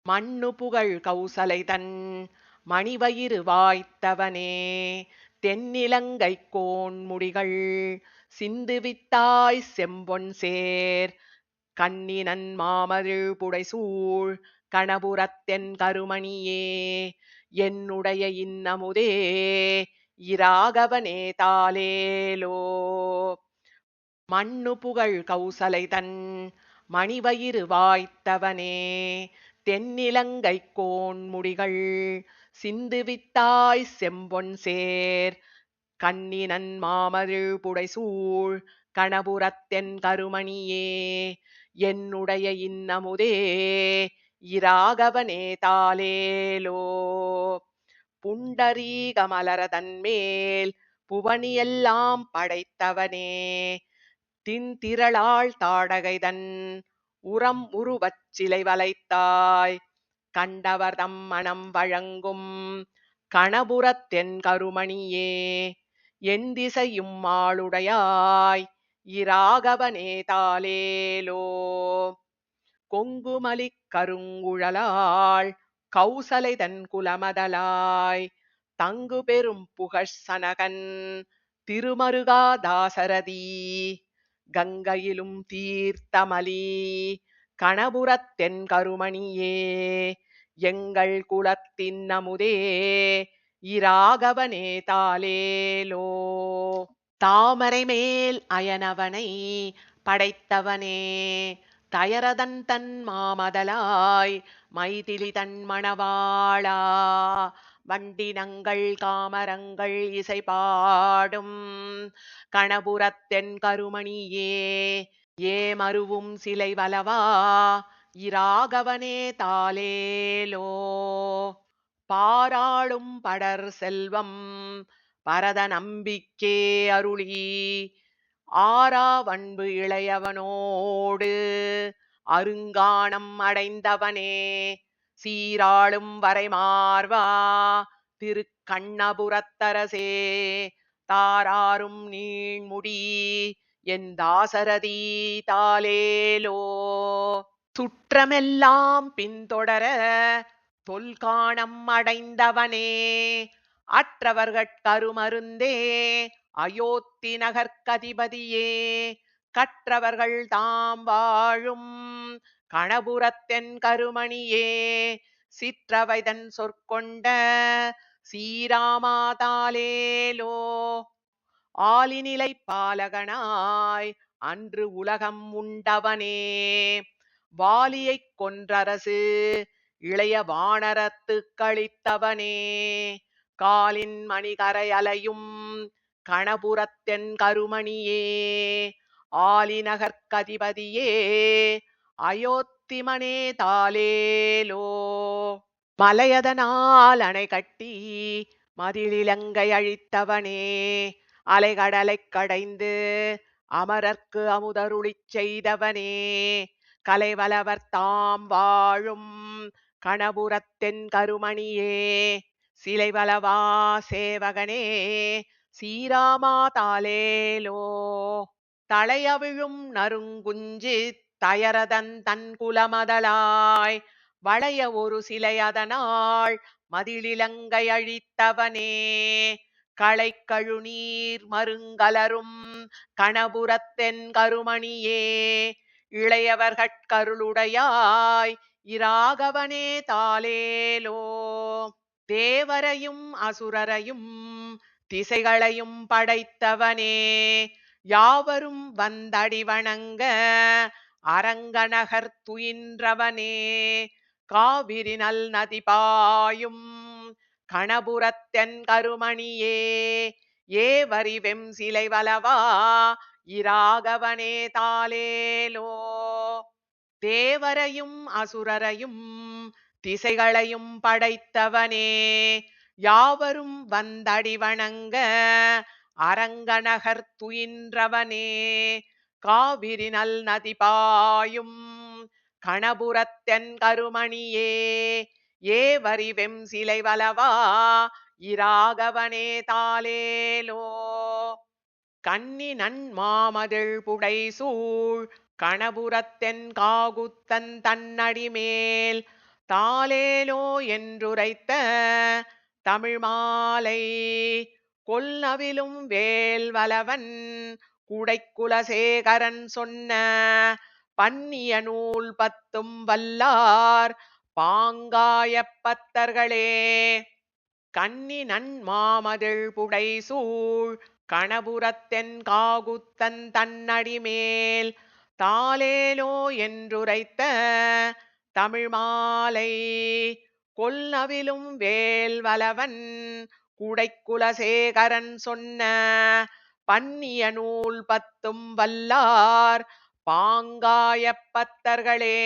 மண்ணு புகழ் கௌசலைதன் மணிவயிறு வாய்த்தவனே, தென்னிலங்கைக் கோன்முடிகள் சிந்துவித்தாய் செம்பொன் சேர் கண்ணினன் மாமதிள் புடைசூழ் கணபுரத்தென் கருமணியே, என்னுடைய இன்னமுதே இராகவனே தாலேலோ. மண்ணு புகழ் கௌசலைதன் மணிவயிறு வாய்த்தவனே, தென்னிலங்கைக் கோன்முடிகள் சிந்துவித்தாய் செம்பொன் சேர் கண்ணினன் மாமதிள் புடைசூழ் கணபுரத்தென் கருமணியே, என்னுடைய இன்னமுதே இராகவனே தாலேலோ. புண்டரீக மலரதன்மேல் புவனியெல்லாம் படைத்தவனே, திண்திரளாள் தாடகைதன் உரம் உருவச் சிலை வளைத்தாய், கண்டவர்தம் மனம் வழங்கும் கணபுரத்தென் கருமணியே, என் திசையும் ஆளுடையாய் இராகவனே தாலேலோ. கொங்குமலிக் கருங்குழலாள் கௌசலைதன் குலமதலாய், தங்கு பெரும் புகழ் சனகன் திருமருகா தாசரதி, கங்கையிலும் தீர்த்தமலி கணபுரத்தென் கருமணியே, எங்கள் குலத்தின் அமுதே இராகவனே தாலேலோ. தாமரை மேல் அயனவனை படைத்தவனே, தயரதன் தன் மாமதலாய் மைதிலி தன் மணவாளா, வண்டினங்கள் காமரங்கள் இசை பாடும் கணபுரத்தென் கருமணியே, ஏமருவும் சிலை வலவா இராகவனே தாலேலோ. பாராளும் படர் செல்வம் பரத நம்பிக்கே அருளி, ஆரா வன்பு இளையவனோடு அருங்கானம் அடைந்தவனே, சீராளும் வரைமார்வா திருக்கண்ணபுரத்தரசே, தாராரும் நீண்முடி என் தாசரதி தாலேலோ. சுற்றமெல்லாம் பின்தொடர தொல்காணம் அடைந்தவனே, அற்றவர்கட்கருமருந்தே அயோத்தி நகர்க்கதிபதியே, கற்றவர்கள் தாம் வாழும் கணபுரத்தென் கருமணியே, சிற்றவைதன் சொற்கொண்ட சீராமா தாலேலோ. ஆலிநிலை பாலகனாய் அன்று உலகம் உண்டவனே, வாலியைக் கொன்றரசு இளைய வானரத்து கழித்தவனே, காலின் மணிகரையலையும் கணபுரத்தென் கருமணியே, ஆலிநகர்க்கதிபதியே அயோத்திமனே தாலேலோ. மலையதனால் அணை கட்டி மதிலிலங்கை அழித்தவனே, அலைகடலைக் கடைந்து அமரர்க்கு அமுதருளிச் செய்தவனே, கலைவலவர் தாம் வாழும் கணபுரத்தென் கருமணியே, சிலைவலவா சேவகனே சீராமா தாலேலோ. தளையவிழும் நறுங்குஞ்சி தயரதன் தன் குலமதலாய், வளைய ஒரு சிலை அதனால் மதிலிலங்கை அழித்தவனே, களைக்கழுநீர் மருங்கலரும் கணபுரத்தென் கருமணியே, இளையவர்கட்கருளுடையாய் இராகவனே தாலேலோ. தேவரையும் அசுரரையும் திசைகளையும் படைத்தவனே, யாவரும் வந்தடி வணங்க அரங்கநகர் துயின்றவனே, காவிரி நல் நதி பாயும் கணபுரத்தென் கருமணியே, ஏவரி வெம் சிலை வலவா இராகவனே தாலேலோ. தேவரையும் அசுரரையும் திசைகளையும் படைத்தவனே, யாவரும் வந்தடி வணங்க அரங்கநகர் துயின்றவனே, காவிரி நல் நதி பாயும் கணபுரத்தென் கருமணியே, ஏவரி வெம் சிலை வலவா இராகவனே தாலேலோ. கண்ணினன் மாமதிள் புடைசூழ் கணபுரத்தென் காகுத்தன் தன்னடிமேல் தாலேலோ என்றுரைத்த தமிழ் மாலை கொல்நவிலும் வேல்வலவன் குடைக்குலசேகரன் சொன்ன பன்னிய நூல் பத்தும் வல்லார் பாங்காயப் பத்தர்களே. கன்னி நன்மாமதிள் புடைசூழ் கணபுரத்தென் காகுத்தன் தன்னடிமேல் தாலேலோ என்றுரைத்த தமிழ் மாலை கொல்நவிலும் வேல்வலவன் குடைக்குலசேகரன் சொன்ன பன்னிய நூல் பத்தும் வல்லார் பாங்காயப் பத்தர்களே.